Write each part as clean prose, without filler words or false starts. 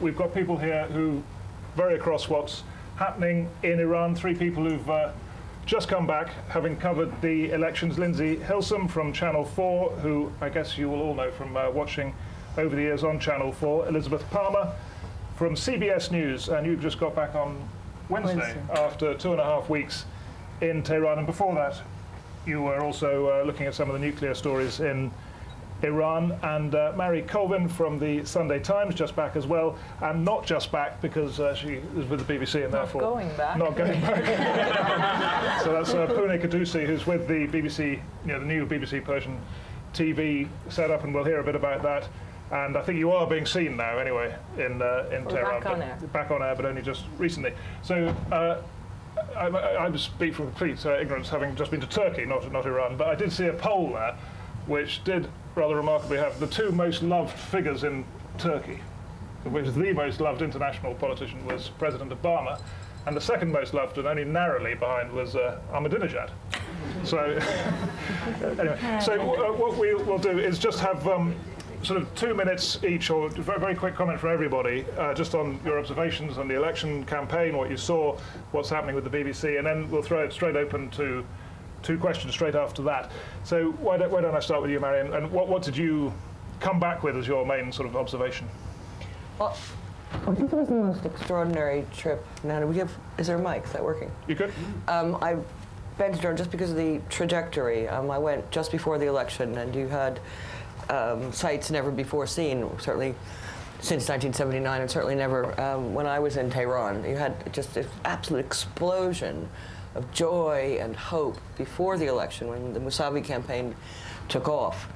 we've got people here who very across what's happening in Iran. 3 people who've just come back, having covered the elections. Lindsay Hilsum from Channel 4, who I guess you will all know from watching over the years on Channel 4. Elizabeth Palmer from CBS News, and you've just got back on Wednesday. After 2.5 weeks in Tehran. And before that, you were also looking at some of the nuclear stories in Iran. And Mary Colvin from the Sunday Times, just back as well, and not just back because she is with the BBC and therefore not going back. So that's Pune Kadusi, who's with the BBC, the new BBC Persian TV setup, and we'll hear a bit about that. And I think you are being seen now, anyway, in Tehran. Back on air, but only just recently. So I speak from complete ignorance, having just been to Turkey, not Iran. But I did see a poll there, which did rather remarkably have the 2 most loved figures in Turkey, of which the most loved international politician was President Obama, and the second most loved, and only narrowly behind, was Ahmadinejad. So anyway, so what we will do is just have sort of 2 minutes each, or a very quick comment from everybody, just on your observations on the election campaign, what you saw, what's happening with the BBC, and then we'll throw it straight open to 2 questions straight after that. So why don't I start with you, Marion, and what did you come back with as your main sort of observation? Well, I think it was the most extraordinary trip. Now, is there a mic? Is that working? You good? I've been to Tehran just because of the trajectory. I went just before the election, and you had sights never before seen, certainly since 1979, and certainly never when I was in Tehran. You had just an absolute explosion of joy and hope before the election when the Mousavi campaign took off.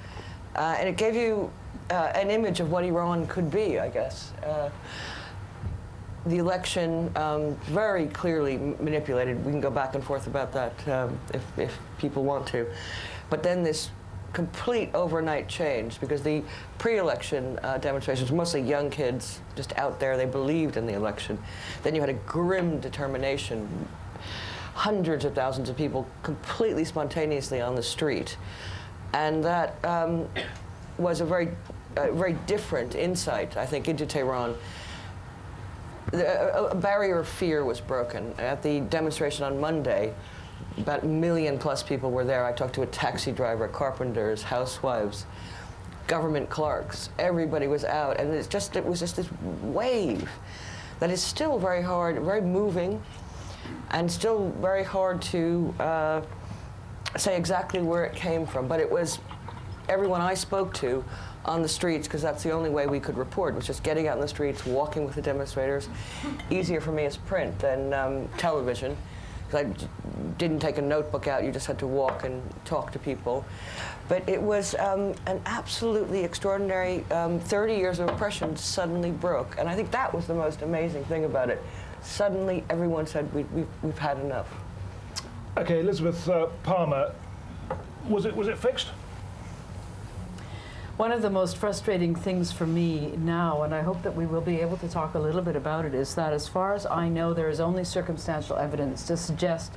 And it gave you an image of what Iran could be, I guess. The election, very clearly manipulated. We can go back and forth about that if people want to. But then this complete overnight change, because the pre-election demonstrations were mostly young kids just out there. They believed in the election. Then you had a grim determination. Hundreds of thousands of people completely spontaneously on the street. And that was a very different insight, I think, into Tehran. A barrier of fear was broken. At the demonstration on Monday, about 1 million plus people were there. I talked to a taxi driver, carpenters, housewives, government clerks. Everybody was out, and it was just this wave that is still very hard, very moving, and still very hard to say exactly where it came from. But it was everyone I spoke to on the streets, because that's the only way we could report, was just getting out in the streets, walking with the demonstrators. Easier for me as print than television, because I didn't take a notebook out. You just had to walk and talk to people. But it was an absolutely extraordinary 30 years of oppression suddenly broke. And I think that was the most amazing thing about it. Suddenly, everyone said, we've had enough. Okay, Elizabeth Palmer, was it fixed? One of the most frustrating things for me now, and I hope that we will be able to talk a little bit about it, is that as far as I know, there is only circumstantial evidence to suggest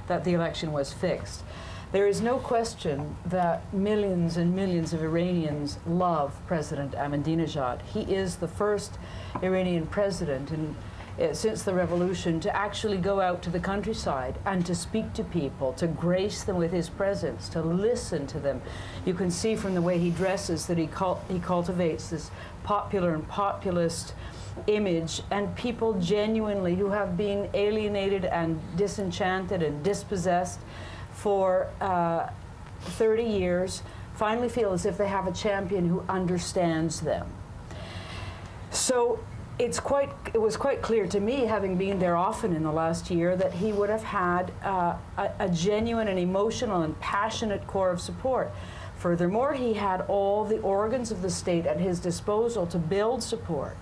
that the election was fixed. There is no question that millions and millions of Iranians love President Ahmadinejad. He is the first Iranian president since the revolution to actually go out to the countryside and to speak to people, to grace them with his presence, to listen to them. You can see from the way he dresses that he cultivates this popular and populist image, and people genuinely who have been alienated and disenchanted and dispossessed for 30 years finally feel as if they have a champion who understands them. So it was quite clear to me, having been there often in the last year, that he would have had a genuine and emotional and passionate core of support. Furthermore, he had all the organs of the state at his disposal to build support.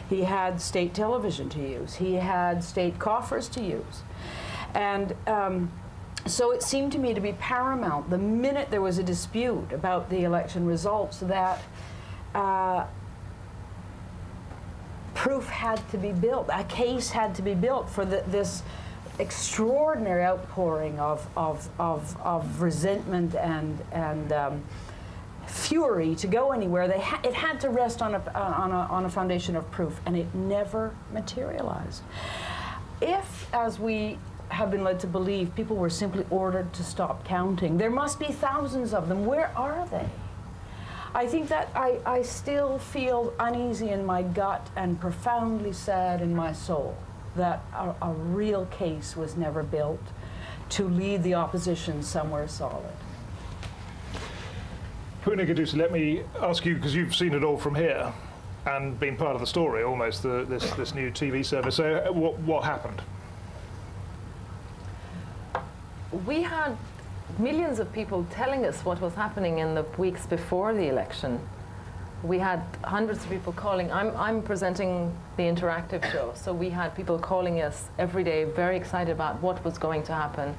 He had state television to use. He had state coffers to use. And so it seemed to me to be paramount, the minute there was a dispute about the election results, that proof had to be built, a case had to be built for this extraordinary outpouring of resentment and fury to go anywhere. It had to rest on a foundation of proof, and it never materialized. If, as we have been led to believe, people were simply ordered to stop counting, there must be thousands of them. Where are they? I think that I still feel uneasy in my gut and profoundly sad in my soul that a real case was never built to lead the opposition somewhere solid. Puna Gadusa, let me ask you, because you've seen it all from here and been part of the story almost, this new TV service. So what happened? We had millions of people telling us what was happening in the weeks before the election. We had hundreds of people calling. I'm presenting the interactive show, so we had people calling us every day, very excited about what was going to happen.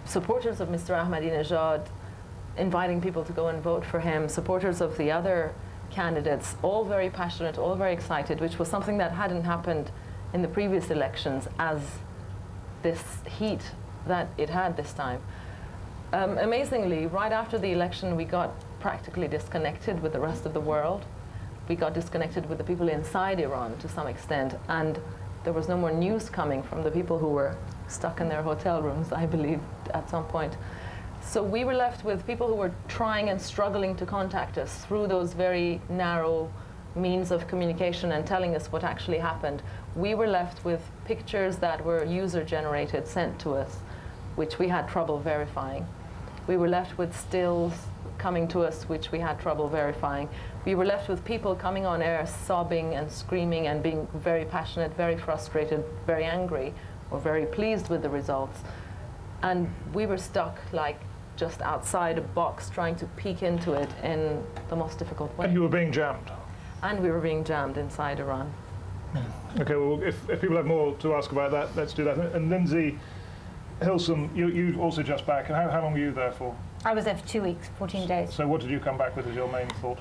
Supporters of Mr. Ahmadinejad, inviting people to go and vote for him, supporters of the other candidates, all very passionate, all very excited, which was something that hadn't happened in the previous elections as this heat that it had this time. Amazingly, right after the election, we got practically disconnected with the rest of the world. We got disconnected with the people inside Iran to some extent, and there was no more news coming from the people who were stuck in their hotel rooms, I believe, at some point. So we were left with people who were trying and struggling to contact us through those very narrow means of communication and telling us what actually happened. We were left with pictures that were user-generated, sent to us, which we had trouble verifying. We were left with stills coming to us, which we had trouble verifying. We were left with people coming on air sobbing and screaming and being very passionate, very frustrated, very angry, or very pleased with the results. And we were stuck like just outside a box trying to peek into it in the most difficult way. And you were being jammed. And we were being jammed inside Iran. Okay, well, if people have more to ask about that, let's do that. And Lindsay Hilsum, you also just back. And how long were you there for? I was there for 2 weeks, 14 days. So what did you come back with as your main thought?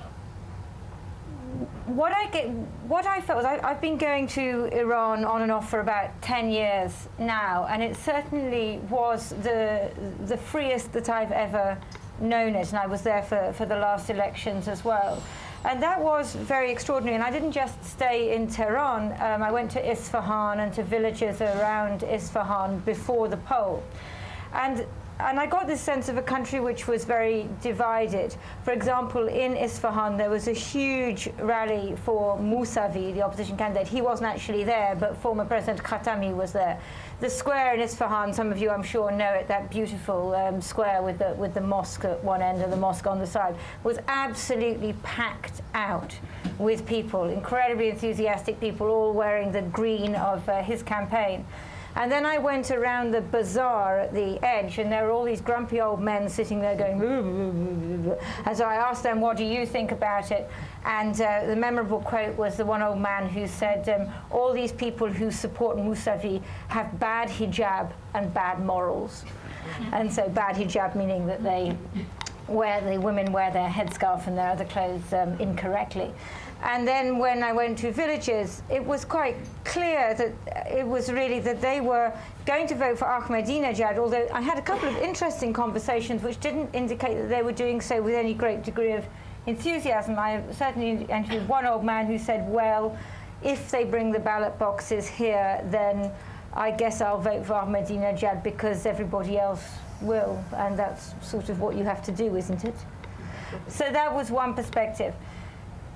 What I felt was I've been going to Iran on and off for about 10 years now, and it certainly was the freest that I've ever known it, and I was there for the last elections as well. And that was very extraordinary. And I didn't just stay in Tehran. I went to Isfahan and to villages around Isfahan before the poll. And I got this sense of a country which was very divided. For example, in Isfahan, there was a huge rally for Mousavi, the opposition candidate. He wasn't actually there, but former President Khatami was there. The square in Isfahan, some of you I'm sure know it, that beautiful square with the mosque at one end and the mosque on the side, was absolutely packed out with people, incredibly enthusiastic people, all wearing the green of his campaign. And then I went around the bazaar at the edge, and there were all these grumpy old men sitting there going, and so I asked them, what do you think about it? And the memorable quote was the one old man who said, all these people who support Mousavi have bad hijab and bad morals. And so bad hijab meaning that the women wear their headscarf and their other clothes incorrectly. And then when I went to villages, it was quite clear that it was really that they were going to vote for Ahmadinejad, although I had a couple of interesting conversations which didn't indicate that they were doing so with any great degree of enthusiasm. I certainly interviewed one old man who said, well, if they bring the ballot boxes here, then I guess I'll vote for Ahmadinejad because everybody else will. And that's sort of what you have to do, isn't it? So that was one perspective.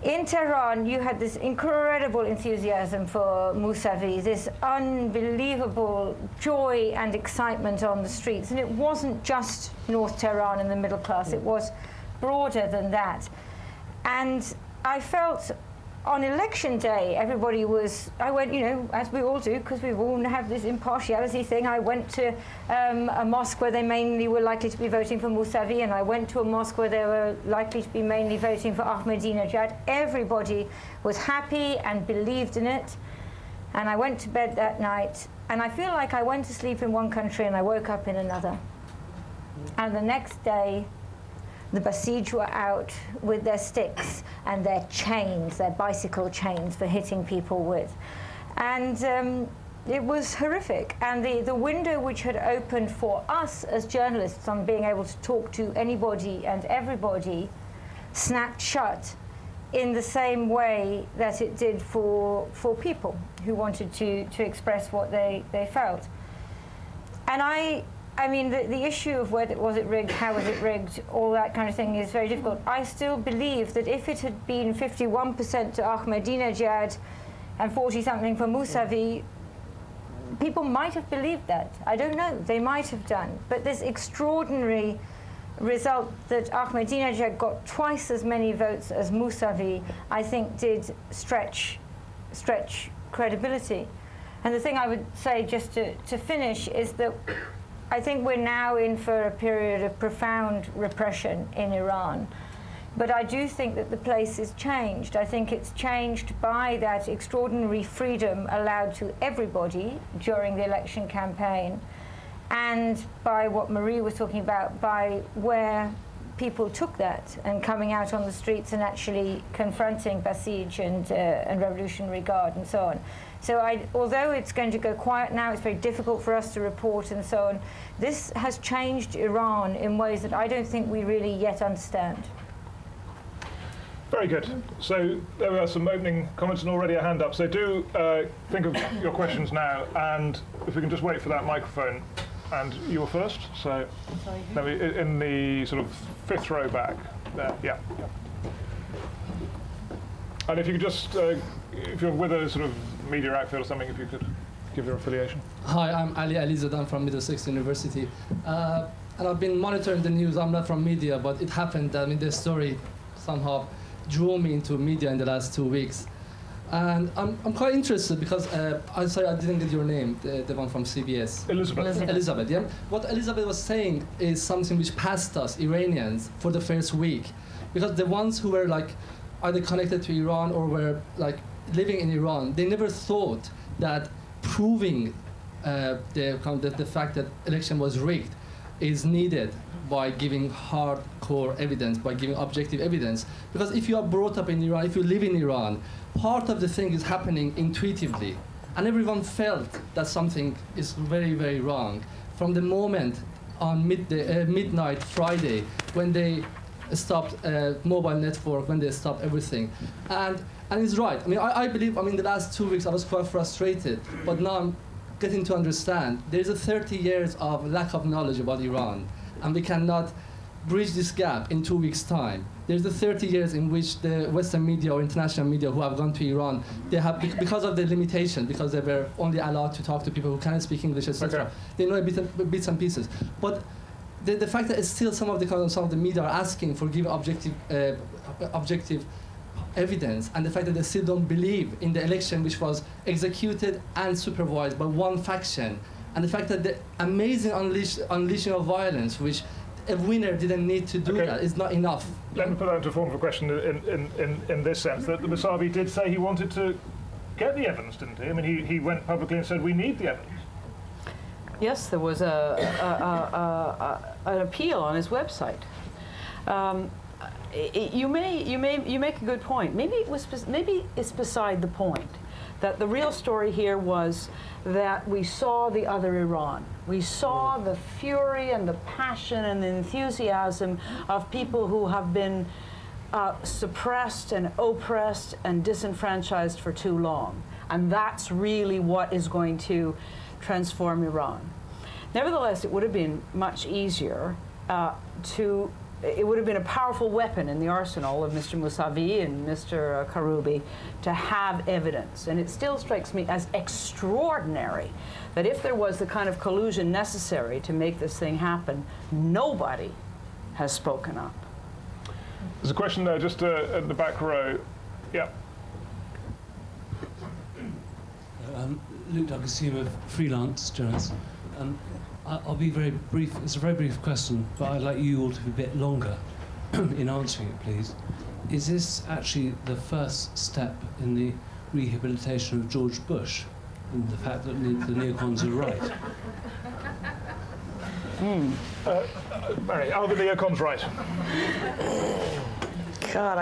In Tehran, you had this incredible enthusiasm for Mousavi, this unbelievable joy and excitement on the streets. And it wasn't just North Tehran and the middle class, it was broader than that. And I felt on election day, everybody was, I went, you know, as we all do, because we all have this impartiality thing, I went to a mosque where they mainly were likely to be voting for Mousavi, and I went to a mosque where they were likely to be mainly voting for Ahmadinejad. Everybody was happy and believed in it. And I went to bed that night, and I feel like I went to sleep in one country and I woke up in another. And the next day, the Basij were out with their sticks and their chains, their bicycle chains for hitting people with. And it was horrific. And the window which had opened for us as journalists on being able to talk to anybody and everybody snapped shut in the same way that it did for people who wanted to express what they felt. And I mean, the issue of whether was it rigged, how was it rigged, all that kind of thing is very difficult. I still believe that if it had been 51% to Ahmadinejad and 40-something for Mousavi, people might have believed that. I don't know, they might have done. But this extraordinary result that Ahmadinejad got twice as many votes as Mousavi, I think did stretch credibility. And the thing I would say, just to finish, is that I think we're now in for a period of profound repression in Iran. But I do think that the place is changed. I think it's changed by that extraordinary freedom allowed to everybody during the election campaign, and by what Marie was talking about, by where people took that and coming out on the streets and actually confronting Basij and Revolutionary Guard and so on. So although it's going to go quiet now, it's very difficult for us to report and so on, this has changed Iran in ways that I don't think we really yet understand. Very good. So there are some opening comments and already a hand up. So do think of your questions now, and if we can just wait for that microphone. And you were first, so in the sort of fifth row back there. Yeah. And if you could just, if you're with a sort of media outfit or something, if you could give your affiliation. Hi, I'm Ali Alizadan from Middlesex University. And I've been monitoring the news. I'm not from media, but it happened that this story somehow drew me into media in the last 2 weeks. And I'm quite interested because, I'm sorry, I didn't get your name, the one from CBS. Elizabeth, yeah? What Elizabeth was saying is something which passed us, Iranians, for the first week. Because the ones who were like either connected to Iran or were like living in Iran, they never thought that proving the fact that election was rigged is needed by giving hardcore evidence, by giving objective evidence. Because if you are brought up in Iran, if you live in Iran, part of the thing is happening intuitively. And everyone felt that something is very, very wrong. From the moment on midnight Friday, when they stopped mobile network, when they stopped everything. And it's right. I mean, I believe, the last 2 weeks I was quite frustrated, but now I'm getting to understand there's a 30 years of lack of knowledge about Iran, and we cannot bridge this gap in 2 weeks' time. There's the 30 years in which the Western media or international media who have gone to Iran, they have, because of the limitation, because they were only allowed to talk to people who cannot speak English, etc. Okay. They know bits and pieces. But the fact that it's still some of the media are asking for giving objective evidence, and the fact that they still don't believe in the election which was executed and supervised by one faction, and the fact that the amazing unleashing of violence, which a winner didn't need to do that, is not enough. Let me put that into form of a question in this sense, that the Mousavi did say he wanted to get the evidence, didn't he? I mean, he went publicly and said, we need the evidence. Yes, there was an appeal on his website. You make a good point. Maybe it's beside the point. That the real story here was that we saw the other Iran. We saw the fury and the passion and the enthusiasm of people who have been suppressed and oppressed and disenfranchised for too long. And that's really what is going to transform Iran. Nevertheless, it would have been much easier it would have been a powerful weapon in the arsenal of Mr. Mousavi and Mr. Karoubi to have evidence. And it still strikes me as extraordinary that if there was the kind of collusion necessary to make this thing happen, nobody has spoken up. There's a question there just at the back row. Yeah. Luke Douglas, a freelance journalist. I'll be very brief. It's a very brief question, but I'd like you all to be a bit longer in answering it, please. Is this actually the first step in the rehabilitation of George Bush and the fact that the neocons are right? Mary, are the neocons right? God,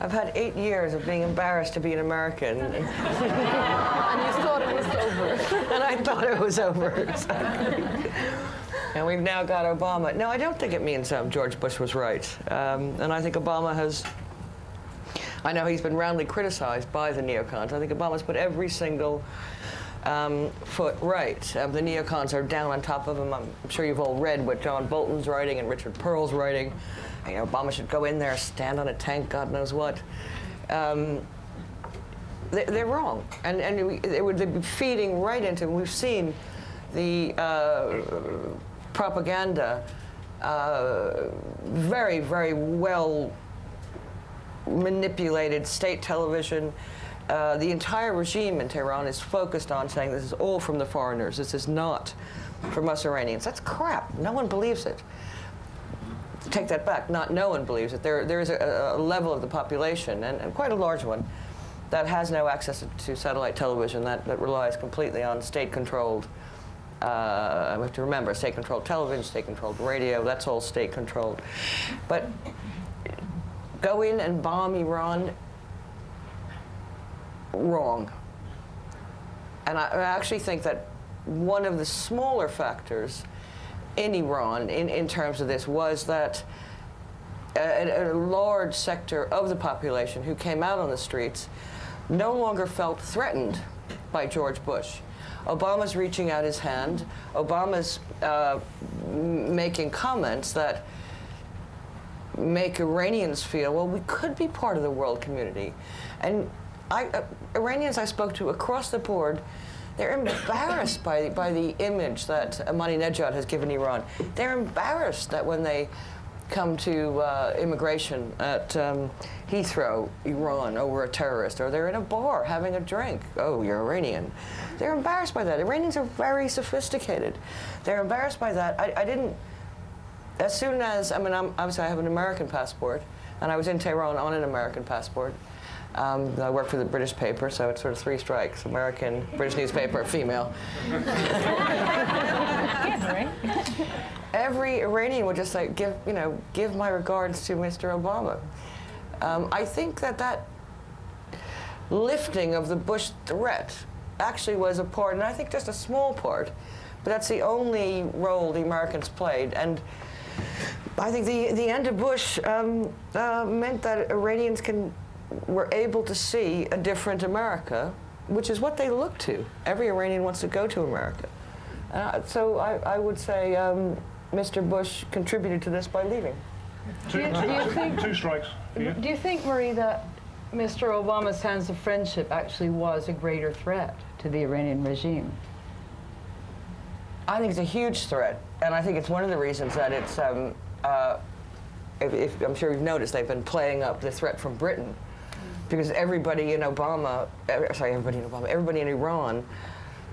I've had 8 years of being embarrassed to be an American. And you thought it was over. And I thought it was over, exactly. And we've now got Obama. No, I don't think it means George Bush was right. And I think Obama has, I know he's been roundly criticized by the neocons. I think Obama's put every single foot right. The neocons are down on top of him. I'm sure you've all read what John Bolton's writing and Richard Pearl's writing. You know, Obama should go in there, stand on a tank, God knows what. They're wrong, and they would be feeding right into. We've seen the propaganda, very, very well manipulated state television. The entire regime in Tehran is focused on saying this is all from the foreigners. This is not from us Iranians. That's crap. No one believes it. Take that back. Not no one believes it. There is a level of the population, and quite a large one, that has no access to satellite television, that relies completely on state-controlled, we have to remember, state-controlled television, state-controlled radio, that's all state-controlled. But go in and bomb Iran, wrong. And I actually think that one of the smaller factors in Iran, in terms of this, was that a large sector of the population who came out on the streets no longer felt threatened by George Bush. Obama's reaching out his hand. Obama's making comments that make Iranians feel, well, we could be part of the world community. And Iranians I spoke to across the board, they're embarrassed by the image that Ahmadinejad has given Iran. They're embarrassed that when they come to immigration at Heathrow, Iran, over a terrorist, or they're in a bar having a drink. Oh, you're Iranian. They're embarrassed by that. Iranians are very sophisticated. They're embarrassed by that. I didn't, as soon as, I mean, obviously I have an American passport, and I was in Tehran on an American passport. I work for the British paper, so it's sort of 3 strikes. American, British newspaper, female. Every Iranian would just like give my regards to Mr. Obama. I think that lifting of the Bush threat actually was a part, and I think just a small part, but that's the only role the Americans played. And I think the end of Bush meant that Iranians were able to see a different America, which is what they look to. Every Iranian wants to go to America. So I would say Mr. Bush contributed to this by leaving. Two strikes. Yeah. Do you think, Marie, that Mr. Obama's sense of friendship actually was a greater threat to the Iranian regime? I think it's a huge threat, and I think it's one of the reasons that it's, if I'm sure you've noticed, they've been playing up the threat from Britain, because everybody in everybody in Iran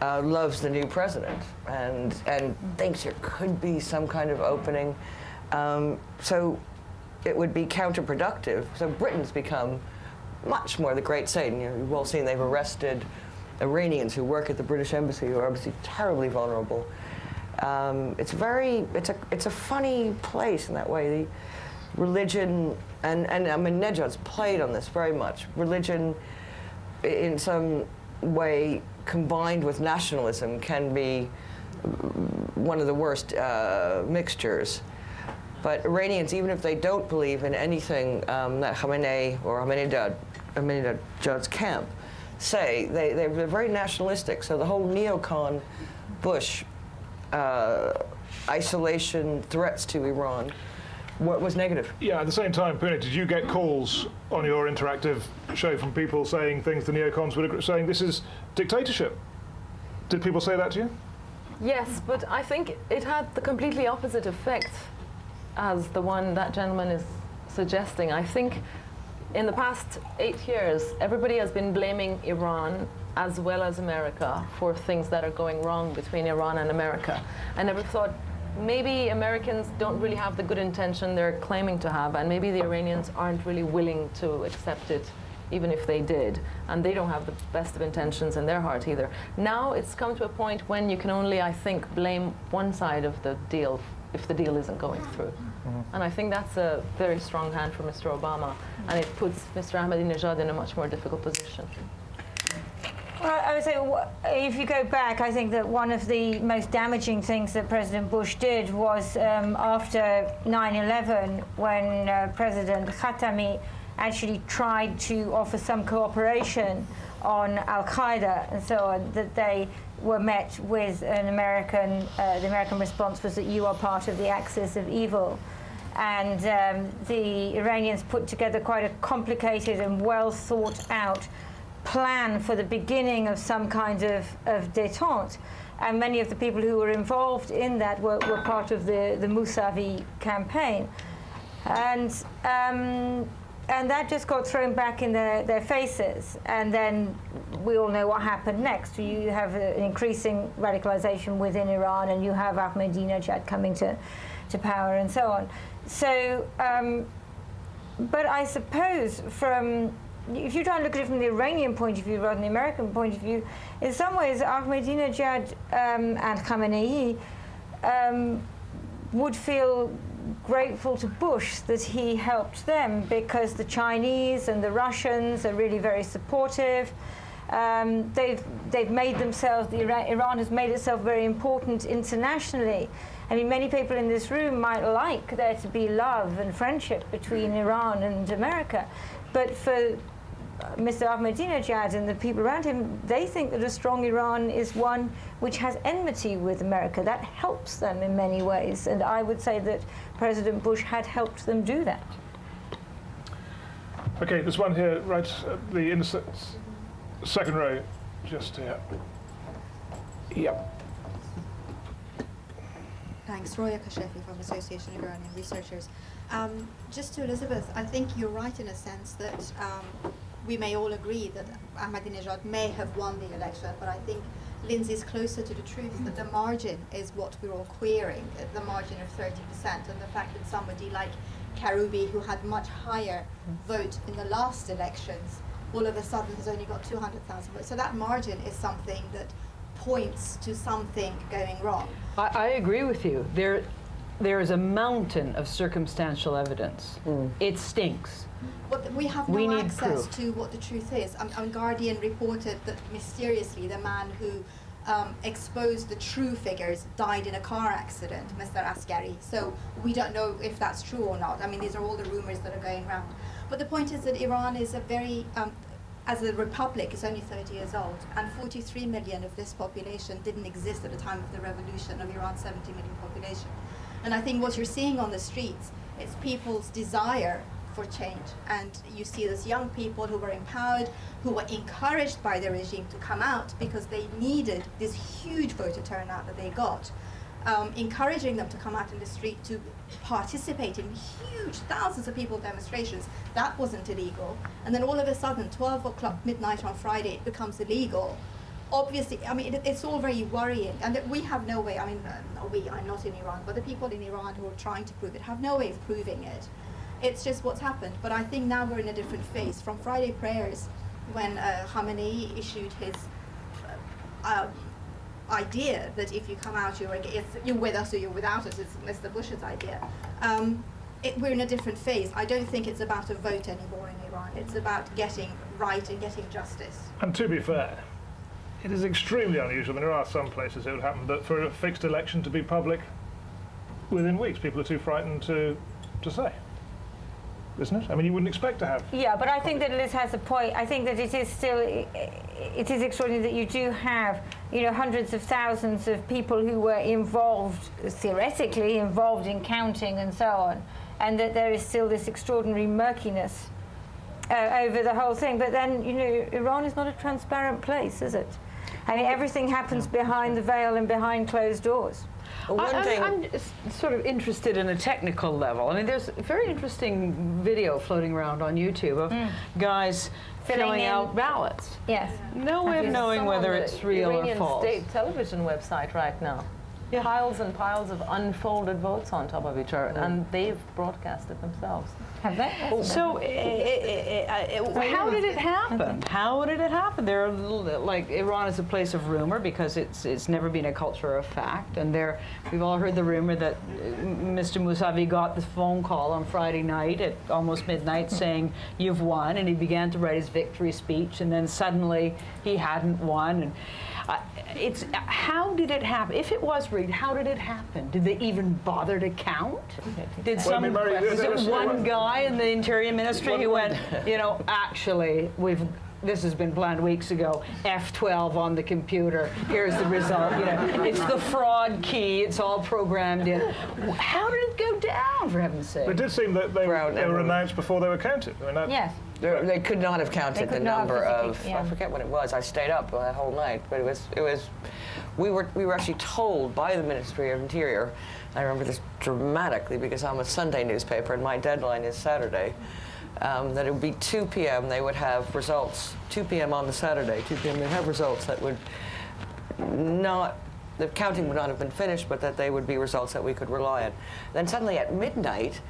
loves the new president and thinks there could be some kind of opening. So it would be counterproductive. So Britain's become much more the great Satan. You've all seen they've arrested Iranians who work at the British embassy who are obviously terribly vulnerable. It's a funny place in that way. The religion, and Ahmadinejad's played on this very much. Religion, in some way, combined with nationalism, can be one of the worst mixtures. But Iranians, even if they don't believe in anything that Khamenei or Ahmadinejad's camp say, they're very nationalistic. So the whole neocon Bush isolation threats to Iran was negative. Yeah, at the same time, Puna, did you get calls on your interactive show from people saying things the neocons would agree, saying this is dictatorship? Did people say that to you? Yes, but I think it had the completely opposite effect as the one that gentleman is suggesting. I think in the past 8 years, everybody has been blaming Iran as well as America for things that are going wrong between Iran and America. I never thought maybe Americans don't really have the good intention they're claiming to have, and maybe the Iranians aren't really willing to accept it, even if they did, and they don't have the best of intentions in their heart either. Now it's come to a point when you can only, I think, blame one side of the deal if the deal isn't going through. And I think that's a very strong hand for Mr. Obama, and it puts Mr. Ahmadinejad in a much more difficult position. Well, I would say, if you go back, I think that one of the most damaging things that President Bush did was after 9/11, when President Khatami actually tried to offer some cooperation on Al-Qaeda and so on, that they were met with an American, the American response was that you are part of the axis of evil. And the Iranians put together quite a complicated and well thought out plan for the beginning of some kind of détente. And many of the people who were involved in that were part of the Mousavi campaign. And that just got thrown back in their faces. And then we all know what happened next. You have an increasing radicalization within Iran, and you have Ahmadinejad coming to power and so on. So, but I suppose if you try and look at it from the Iranian point of view rather than the American point of view, in some ways Ahmadinejad and Khamenei would feel grateful to Bush that he helped them, because the Chinese and the Russians are really very supportive. They've made themselves, Iran has made itself very important internationally. I mean, many people in this room might like there to be love and friendship between Iran and America, but for Mr. Ahmadinejad and the people around him, they think that a strong Iran is one which has enmity with America. That helps them in many ways, and I would say that President Bush had helped them do that. Okay, there's one here, right in the second row, just here. Yep. Thanks. Roya Kashefi from Association of Iranian Researchers. Just to Elizabeth, I think you're right in a sense that we may all agree that Ahmadinejad may have won the election, but I think Lindsay's closer to the truth that the margin is what we're all querying, the margin of 30%, and the fact that somebody like Karoubi, who had much higher vote in the last elections, all of a sudden has only got 200,000 votes. So that margin is something that points to something going wrong. I agree with you. There is a mountain of circumstantial evidence. It stinks. But we have no access to what the truth is. Guardian reported that mysteriously the man who exposed the true figures died in a car accident, Mr. Askari. So we don't know if that's true or not. I mean, these are all the rumors that are going around. But the point is that Iran is a very, as a republic, is only 30 years old, and 43 million of this population didn't exist at the time of the revolution of Iran's 70 million population. And I think what you're seeing on the streets is people's desire for change. And you see these young people who were empowered, who were encouraged by the regime to come out because they needed this huge voter turnout that they got, encouraging them to come out in the street to participate in huge thousands of people demonstrations. That wasn't illegal. And then all of a sudden, 12 o'clock midnight on Friday, it becomes illegal. Obviously, I mean, it's all very worrying. And we have no way, I mean, I'm not in Iran, but the people in Iran who are trying to prove it have no way of proving it. It's just what's happened. But I think now we're in a different phase. From Friday prayers, when Khamenei issued his idea that if you come out, you're with us or you're without us, it's Mr. Bush's idea. We're in a different phase. I don't think it's about a vote anymore in Iran. It's about getting right and getting justice. And to be fair, it is extremely unusual. I mean, there are some places it would happen, but for a fixed election to be public within weeks, people are too frightened to say. Isn't it? I mean, you wouldn't expect to have. Yeah, but I think that Liz has a point. I think that it is extraordinary that you do have, hundreds of thousands of people who were involved, theoretically involved in counting and so on, and that there is still this extraordinary murkiness over the whole thing. But then, Iran is not a transparent place, is it? I mean, everything happens behind the veil and behind closed doors. I'm sort of interested in a technical level. I mean, there's a very interesting video floating around on YouTube of guys filling out ballots. Yes. No way of knowing whether it's real or false. Iranian state television website right now. piles and piles of unfolded votes on top of each other, and they've broadcast it themselves. Have they? So, how did it happen? How did it happen? There, like, Iran is a place of rumor because it's never been a culture of fact, and we've all heard the rumor that Mr. Mousavi got the phone call on Friday night at almost midnight saying you've won, and he began to write his victory speech, and then suddenly he hadn't won. And how did it happen? If it was rigged, how did it happen? Did they even bother to count? Did Well, I mean, Mary, was it one guy in the Interior Ministry who went, actually, this has been planned weeks ago, F12 on the computer, here's the result, it's the fraud key, it's all programmed in. How did it go down, for heaven's sake? It did seem that they were announced before they were counted. I mean, Yes. They could not have counted the number of. Yeah. I forget what it was. I stayed up the whole night, but it was. We were actually told by the Ministry of Interior. I remember this dramatically because I'm a Sunday newspaper and my deadline is Saturday. That it would be 2 p.m. They would have results. 2 p.m. on the Saturday. 2 p.m. They'd have results that would not. The counting would not have been finished, but that they would be results that we could rely on. Then suddenly at midnight,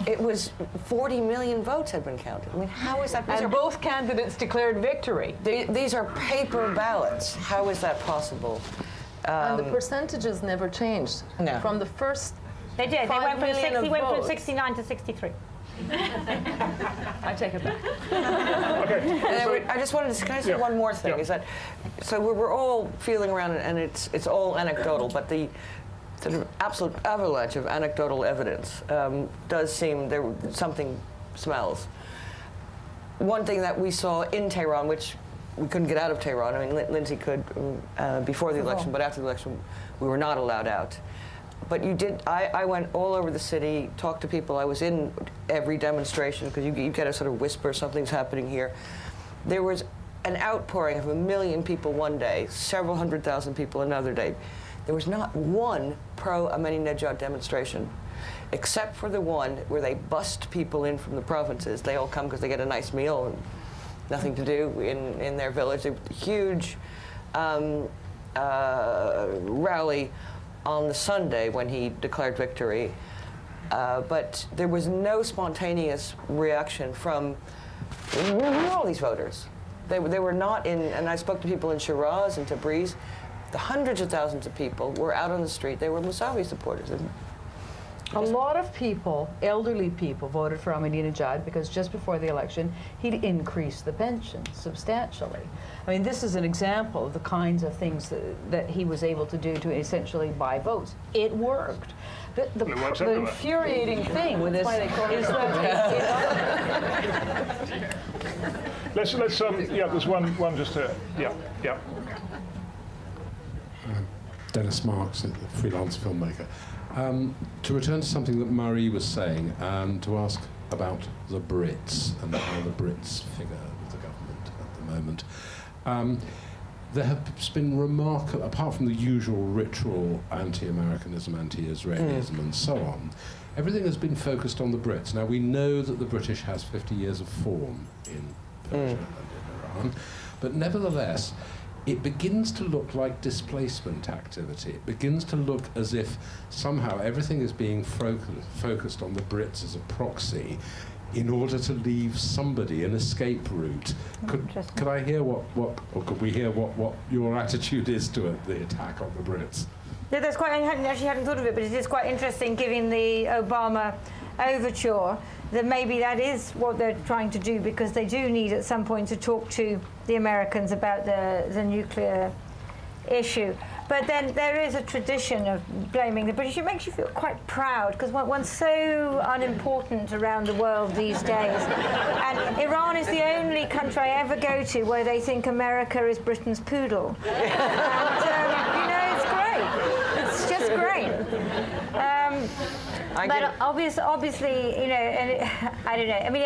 it was 40 million votes had been counted. I mean, how is that? And both candidates declared victory. These are paper ballots. How is that possible? And the percentages never changed. No. From the first They did. They 5 went from, million of 60, went from votes. 69 to 63. I take it back. Okay. I just wanted to can I say one more thing? Yeah. Is that so we're all feeling around it, and it's all anecdotal, but the sort of absolute avalanche of anecdotal evidence does seem something smells. One thing that we saw in Tehran, which we couldn't get out of Tehran. I mean, Lindsay could before the election, but after the election, we were not allowed out. But you did. I went all over the city, talked to people. I was in every demonstration because you get a sort of whisper something's happening here. There was an outpouring of 1 million people one day, several 100,000 people another day. There was not one pro-Ahmadinejad demonstration, except for the one where they bust people in from the provinces. They all come because they get a nice meal and nothing to do in their village. A huge rally on the Sunday when he declared victory, but there was no spontaneous reaction from all these voters. They were not in, and I spoke to people in Shiraz and Tabriz. The hundreds of thousands of people were out on the street. They were Mousavi supporters. A lot of people, elderly people, voted for Ahmadinejad because just before the election, he'd increased the pension substantially. I mean, this is an example of the kinds of things that he was able to do to essentially buy votes. It worked. The infuriating thing with this is that Let's there's one just to, Dennis Marks, a freelance filmmaker. To return to something that Marie was saying, and to ask about the Brits and how the Brits figure with the government at the moment. There has been remarkable, apart from the usual ritual anti-Americanism, anti-Israelism and so on, everything has been focused on the Brits. Now we know that the British has 50 years of form in Persia and in Iran, but nevertheless, it begins to look like displacement activity. It begins to look as if somehow everything is being focused on the Brits as a proxy in order to leave somebody an escape route. Could I hear or could we hear what your attitude is to the attack on the Brits? Yeah, that's quite. I hadn't thought of it, but it is quite interesting, given the Obama overture, that maybe that is what they're trying to do, because they do need at some point to talk to the Americans about the nuclear issue. But then there is a tradition of blaming the British. It makes you feel quite proud, because one's so unimportant around the world these days. And Iran is the only country I ever go to where they think America is Britain's poodle. And, it's great. It's just great. But obviously, and I don't know. I mean,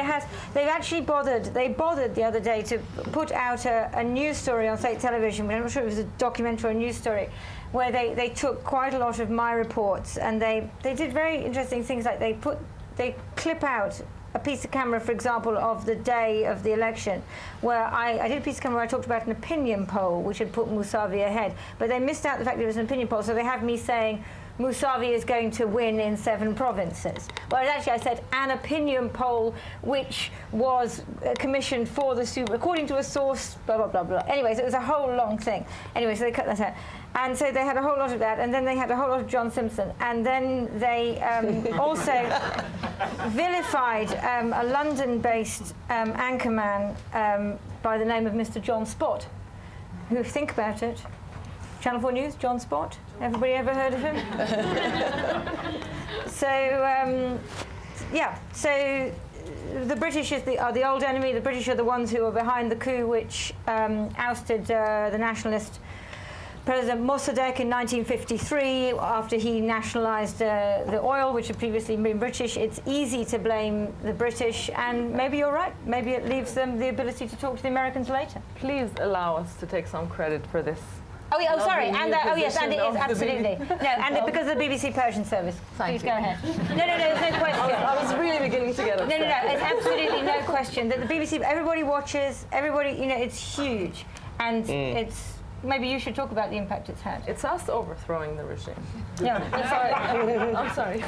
they've actually bothered the other day to put out a news story on state television, but I'm not sure it was a documentary or a news story, where they took quite a lot of my reports, and they did very interesting things, like they clip out a piece of camera, for example, of the day of the election, where I did a piece of camera where I talked about an opinion poll which had put Mousavi ahead, but they missed out the fact that it was an opinion poll, so they have me saying Mousavi is going to win in 7 provinces. Whereas actually I said an opinion poll which was commissioned for the Super, according to a source, blah, blah, blah, blah. Anyway, so it was a whole long thing. Anyway, so they cut that out. And so they had a whole lot of that, and then they had a whole lot of John Simpson. And then they also vilified a London-based anchorman by the name of Mr. John Spot, who, think about it, Channel 4 News, John Spot. Everybody ever heard of him? So, yeah, so the British are the old enemy. The British are the ones who are behind the coup which ousted the nationalist President Mossadegh in 1953 after he nationalised the oil, which had previously been British. It's easy to blame the British, and maybe you're right. Maybe it leaves them the ability to talk to the Americans later. Please allow us to take some credit for this. Oh, yeah, oh, sorry, and Lovely new yes, and it is, position of the absolutely. No, and because of the BBC Persian service. Please Thank you. go ahead. No, there's no question. I was really beginning to get upset. No, it's absolutely no question that the BBC, everybody watches, everybody, it's huge. And it's, maybe you should talk about the impact it's had. It's us overthrowing the regime. No, I'm sorry.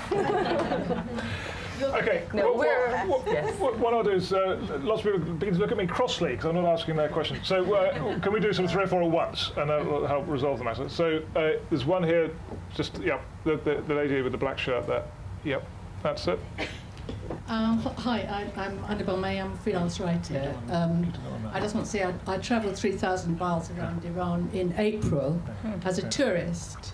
Okay. No, what I'll do is, lots of people begin to look at me crossly because I'm not asking their question. So can we do sort of 3 or 4 at once, and that will help resolve the matter. So there's one here, just, the lady with the black shirt there. Yep, that's it. Hi, I'm Annabelle May. I'm a freelance writer. I just want to say I travelled 3,000 miles around Iran in April as a tourist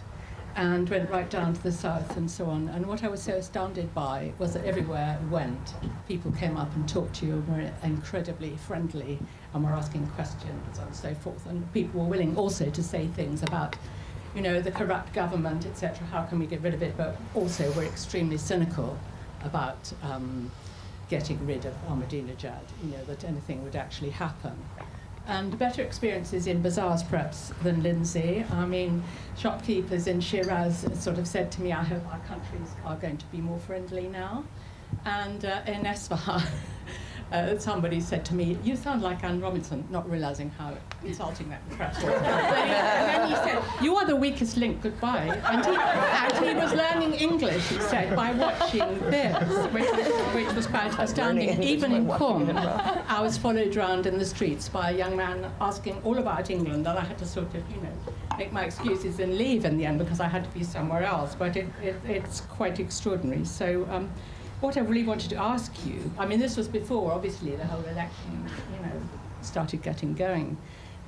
and went right down to the south and so on. And what I was so astounded by was that everywhere I went, people came up and talked to you and were incredibly friendly and were asking questions and so forth. And people were willing also to say things about, the corrupt government, etc. How can we get rid of it? But also were extremely cynical about getting rid of Ahmadinejad, that anything would actually happen. And better experiences in bazaars, perhaps, than Lindsay. I mean, shopkeepers in Shiraz sort of said to me, I hope our countries are going to be more friendly now. And in Esfahan, somebody said to me, you sound like Anne Robinson, not realising how insulting that perhaps was. And then he said, you are the weakest link, goodbye. And he was learning English, he said, by watching this, which was quite astounding. Even in Qom, I was followed around in the streets by a young man asking all about England, and I had to sort of, make my excuses and leave in the end because I had to be somewhere else. But it's quite extraordinary. So. What I really wanted to ask you, I mean, this was before, obviously, the whole election, started getting going.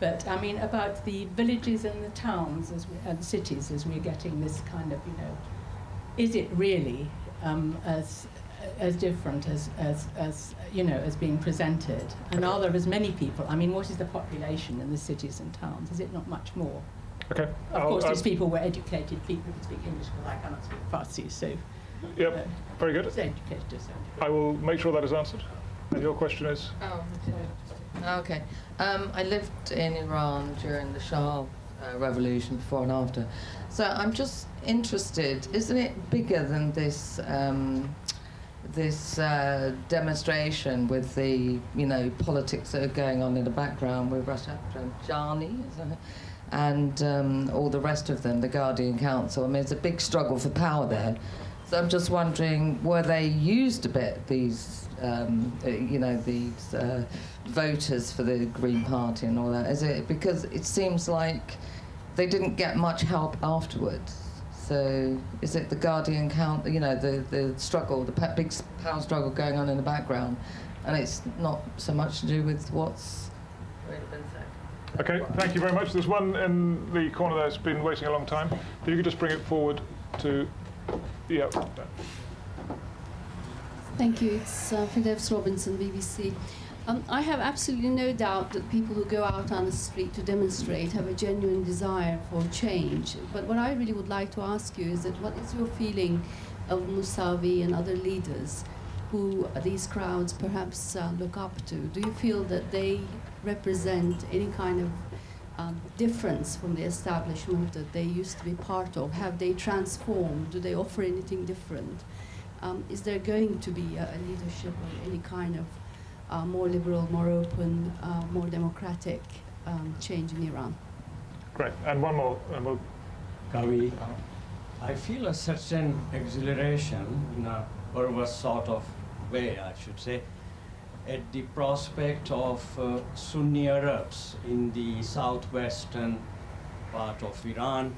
But, I mean, about the villages and the towns and cities as we're getting this kind of, is it really as different as being presented? And are there as many people? I mean, what is the population in the cities and towns? Is it not much more? Okay. Of course, these people were educated, people who speak English, but I cannot speak Farsi, so... Yep, very good. I will make sure that is answered. And your question is? Okay. I lived in Iran during the Shah revolution, before and after. So I'm just interested, isn't it bigger than this demonstration with the, politics that are going on in the background with Rafsanjani, isn't it? And all the rest of them, the Guardian Council. I mean, it's a big struggle for power there. So I'm just wondering, were they used a bit, these, these voters for the Green Party and all that? Is it because it seems like they didn't get much help afterwards? So is it the Guardian Council, the struggle, the big power struggle going on in the background, and it's not so much to do with what's really been said? Okay, thank you very much. There's one in the corner there that's been waiting a long time. If you could just bring it forward to... Yeah. Thank you. It's Firdevs Robinson, BBC. I have absolutely no doubt that people who go out on the street to demonstrate have a genuine desire for change. But what I really would like to ask you is that what is your feeling of Mousavi and other leaders who these crowds perhaps look up to? Do you feel that they represent any kind of difference from the establishment that they used to be part of? Have they transformed? Do they offer anything different? Is there going to be a leadership or any kind of more liberal, more open, more democratic change in Iran? Great. And one more, and we'll... Kavi, I feel a certain exhilaration in a perverse sort of way, I should say, at the prospect of Sunni Arabs in the southwestern part of Iran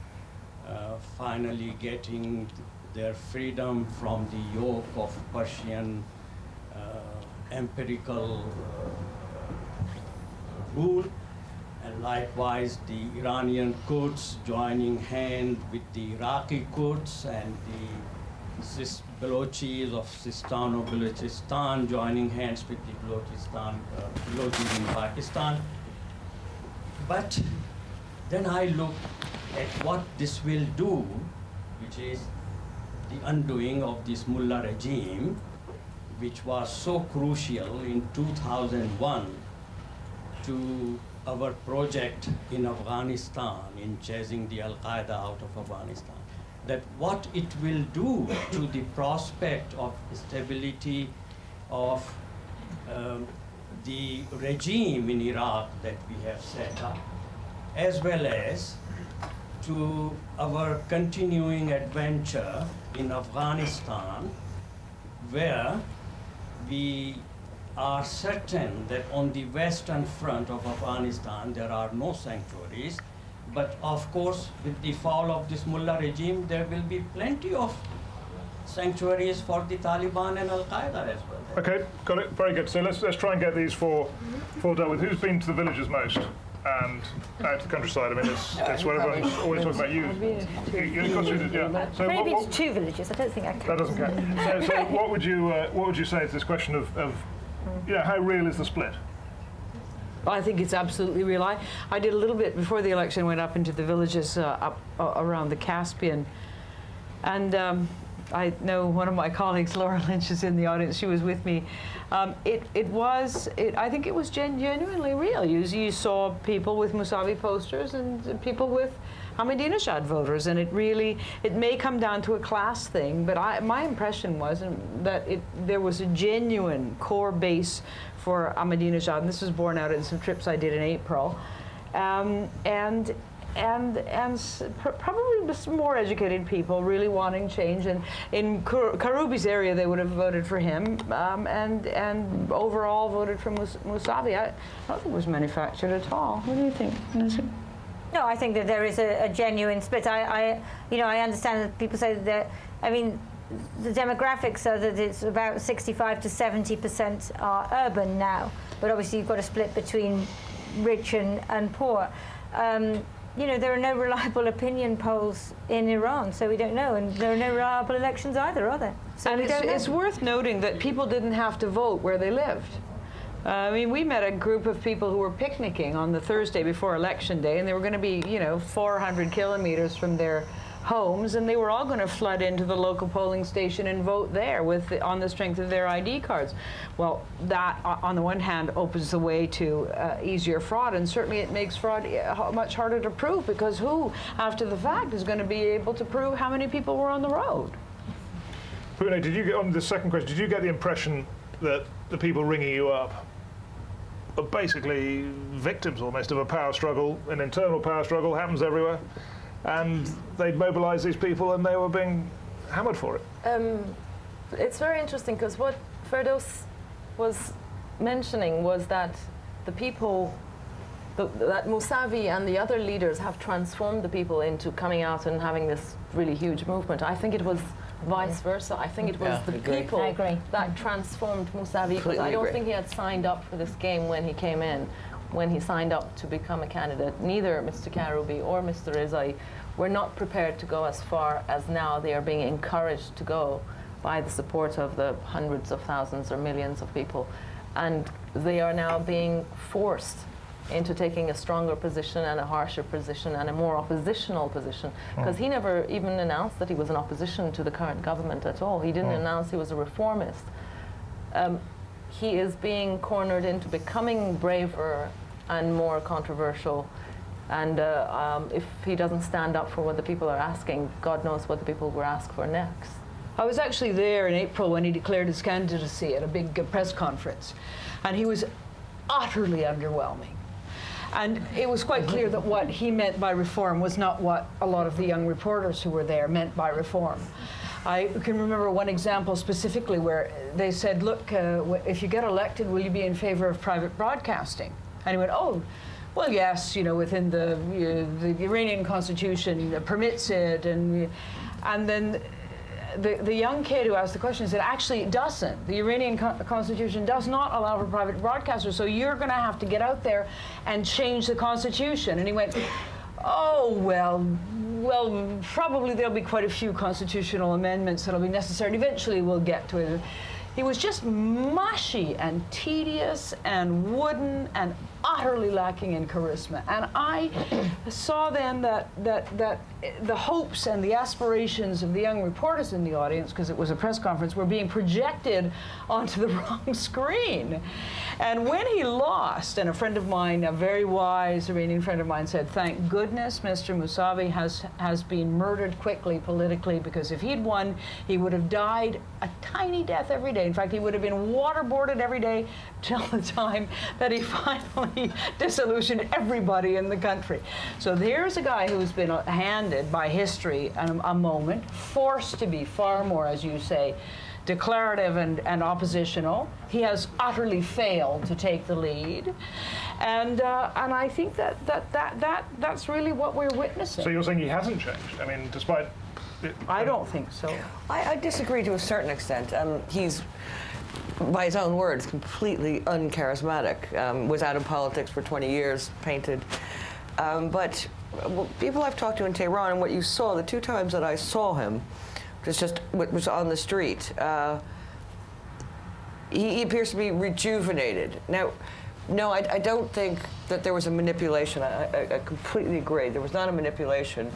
finally getting their freedom from the yoke of Persian empirical rule, and likewise the Iranian Kurds joining hand with the Iraqi Kurds and the Balochis of Sistan or Balochistan joining hands with the Balochis in Pakistan. But then I look at what this will do, which is the undoing of this mullah regime, which was so crucial in 2001 to our project in Afghanistan, in chasing the Al-Qaeda out of Afghanistan, that what it will do to the prospect of stability of the regime in Iraq that we have set up, as well as to our continuing adventure in Afghanistan, where we are certain that on the western front of Afghanistan there are no sanctuaries, but of course with the fall of this mullah regime there will be plenty of sanctuaries for the Taliban and Al-Qaeda as well. Okay, got it. Very good. So let's try and get these four dealt with. Who's been to the villages most and out to the countryside? I mean, it's where everyone's always talking about you. Of course you did, yeah. So I've only been to 2 villages. I don't think I can. That doesn't count. So what would you say to this question of how real is the split? I think it's absolutely real. I did a little bit before the election, went up into the villages up around the Caspian. And I know one of my colleagues, Laura Lynch, is in the audience. She was with me. I think it was genuinely real. You saw people with Mousavi posters and people with Ahmadinejad voters, and it may come down to a class thing, but my impression was that there was a genuine core base for Ahmadinejad, and this was borne out in some trips I did in April, and probably some more educated people really wanting change. And in Karoubi's area, they would have voted for him, and overall voted for Mousavi. I don't think it was manufactured at all. What do you think, Nancy? No, I think that there is a genuine split. I understand that people say that. I mean, the demographics are that it's about 65 to 70% are urban now, but obviously you've got a split between rich and poor. There are no reliable opinion polls in Iran, so we don't know, and there are no reliable elections either, are there? So and it's worth noting that people didn't have to vote where they lived. I mean, we met a group of people who were picnicking on the Thursday before Election Day, and they were going to be, 400 kilometers from their homes, and they were all going to flood into the local polling station and vote there on the strength of their ID cards. Well, that, on the one hand, opens the way to easier fraud, and certainly it makes fraud much harder to prove, because who, after the fact, is going to be able to prove how many people were on the road? Pune, did you get on the second question? Did you get the impression that the people ringing you up are basically victims almost of a power struggle, an internal power struggle, happens everywhere, and they'd mobilise these people and they were being hammered for it? It's very interesting, because what Ferdows was mentioning was that the people, that Mousavi and the other leaders have transformed the people into coming out and having this really huge movement. I think it was vice versa. I think it was the people that transformed Mousavi, because I don't think he had signed up for this game when he came in. When he signed up to become a candidate, neither Mr. Karoubi or Mr. Rizai were not prepared to go as far as now they are being encouraged to go by the support of the hundreds of thousands or millions of people. And they are now being forced into taking a stronger position and a harsher position and a more oppositional position, because he never even announced that he was in opposition to the current government at all. He didn't announce he was a reformist. He is being cornered into becoming braver and more controversial, and if he doesn't stand up for what the people are asking, God knows what the people will ask for next. I was actually there in April when he declared his candidacy at a big press conference, and he was utterly underwhelming. And it was quite clear that what he meant by reform was not what a lot of the young reporters who were there meant by reform. I can remember one example specifically where they said, look, if you get elected, will you be in favor of private broadcasting? And he went, oh, well, yes, within the Iranian constitution permits it. And then the young kid who asked the question said, actually, it doesn't. The Iranian constitution does not allow for private broadcasters, so you're going to have to get out there and change the constitution. And he went, oh, well, probably there'll be quite a few constitutional amendments that'll be necessary, and eventually we'll get to it. He was just mushy and tedious and wooden and utterly lacking in charisma. And I saw then that the hopes and the aspirations of the young reporters in the audience, because it was a press conference, were being projected onto the wrong screen. And when he lost, and a friend of mine, a very wise Iranian friend of mine, said, thank goodness Mr. Mousavi has been murdered quickly politically, because if he'd won, he would have died a tiny death every day. In fact, he would have been waterboarded every day till the time that he finally disillusioned everybody in the country. So here's a guy who's been handed by history a moment, forced to be far more, as you say, declarative and oppositional. He has utterly failed to take the lead, and I think that's really what we're witnessing. So you're saying he hasn't changed? I mean, despite... I don't think so. I disagree to a certain extent. He's, by his own words, completely uncharismatic. Was out of politics for 20 years, painted. But people I've talked to in Tehran, and what you saw, the two times that I saw him, was on the street. He appears to be rejuvenated. Now, no, I don't think that there was a manipulation. I completely agree. There was not a manipulation.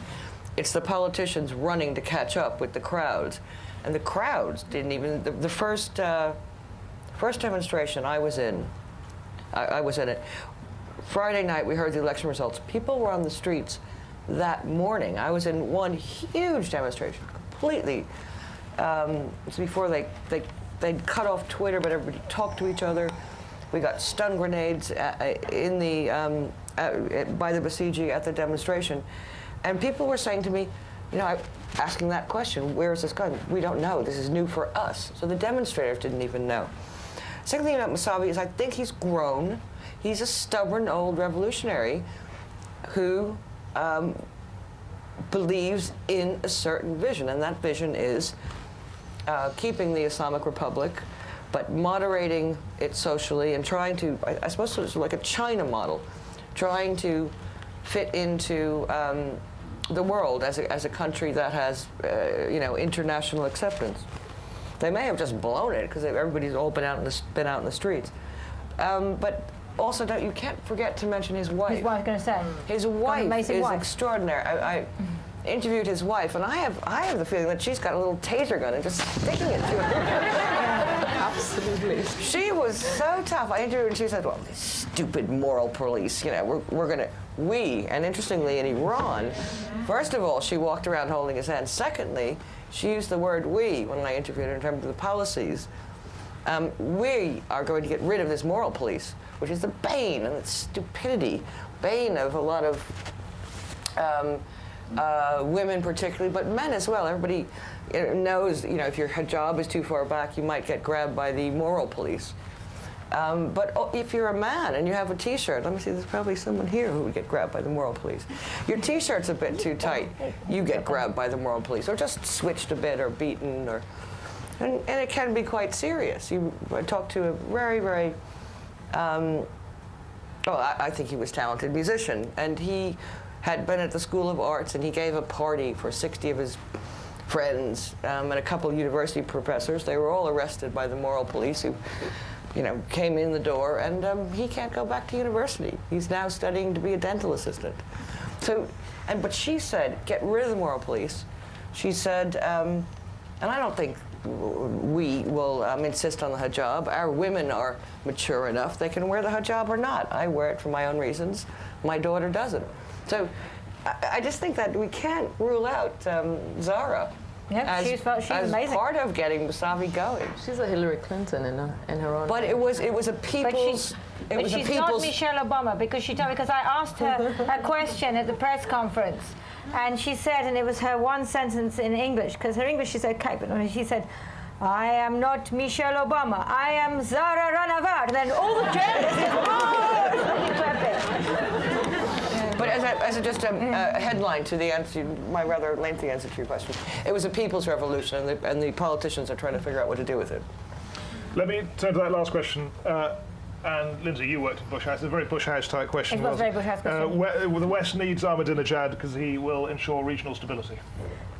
It's the politicians running to catch up with the crowds. And the crowds didn't even, the first demonstration I was in, I was in it. Friday night, we heard the election results. People were on the streets that morning. I was in one huge demonstration, completely. It's before they'd cut off Twitter, but everybody talked to each other. We got stun grenades by the Basiji at the demonstration. And people were saying to me, asking that question, where is this going? We don't know. This is new for us. So the demonstrators didn't even know. Second thing about Mousavi is I think he's grown. He's a stubborn old revolutionary who believes in a certain vision, and that vision is keeping the Islamic Republic, but moderating it socially and trying to, I suppose it's like a China model, trying to fit into the world as a country that has, international acceptance. They may have just blown it because everybody's all been out in the streets. But also, you can't forget to mention his wife. His wife, going to say. His wife is wife. extraordinary. I interviewed his wife, and I have the feeling that she's got a little taser gun and just sticking it to her. Absolutely. She was so tough. I interviewed her, and she said, "Well, this stupid moral police. And interestingly, in Iran, first of all, she walked around holding his hand. Secondly, she used the word "we" when I interviewed her in terms of the policies. We are going to get rid of this moral police, which is the bane and its stupidity, bane of a lot of women particularly, but men as well. Everybody knows, if your hijab is too far back, you might get grabbed by the moral police. But if you're a man and you have a T-shirt, let me see, there's probably someone here who would get grabbed by the moral police. Your T-shirt's a bit too tight, you get grabbed by the moral police, or just switched a bit or beaten, and it can be quite serious. I talked to a very, very, I think he was a talented musician, and he had been at the School of Arts, and he gave a party for 60 of his friends and a couple of university professors. They were all arrested by the moral police who, came in the door, and he can't go back to university. He's now studying to be a dental assistant. But she said, get rid of the moral police. She said, and I don't think we will insist on the hijab. Our women are mature enough. They can wear the hijab or not. I wear it for my own reasons. My daughter doesn't. So I just think that we can't rule out Zara Yeah, she was amazing. Part of getting Mousavi going. She's a Hillary Clinton in her own. But it was a people's. But she's not Michelle Obama, because she told me, because I asked her a question at the press conference, and she said, and it was her one sentence in English, because her English is okay, but she said, "I am not Michelle Obama. I am Zara Ranavard." And then all the journalists, But as a headline to the answer, my rather lengthy answer to your question, it was a people's revolution, and the politicians are trying to figure out what to do with it. Let me turn to that last question. And Lindsay, you worked in Bush House. It's a very Bush House type question. It was a very Bush House question. The West needs Ahmadinejad because he will ensure regional stability.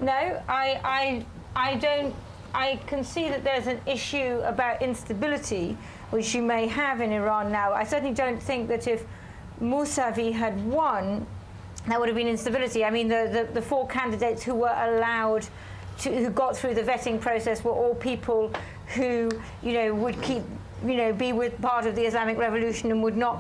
No, I don't. I can see that there's an issue about instability, which you may have in Iran now. I certainly don't think that if Mousavi had won, that would have been instability. I mean, the four candidates who were allowed to, who got through the vetting process, were all people who, would keep, be with part of the Islamic Revolution and would not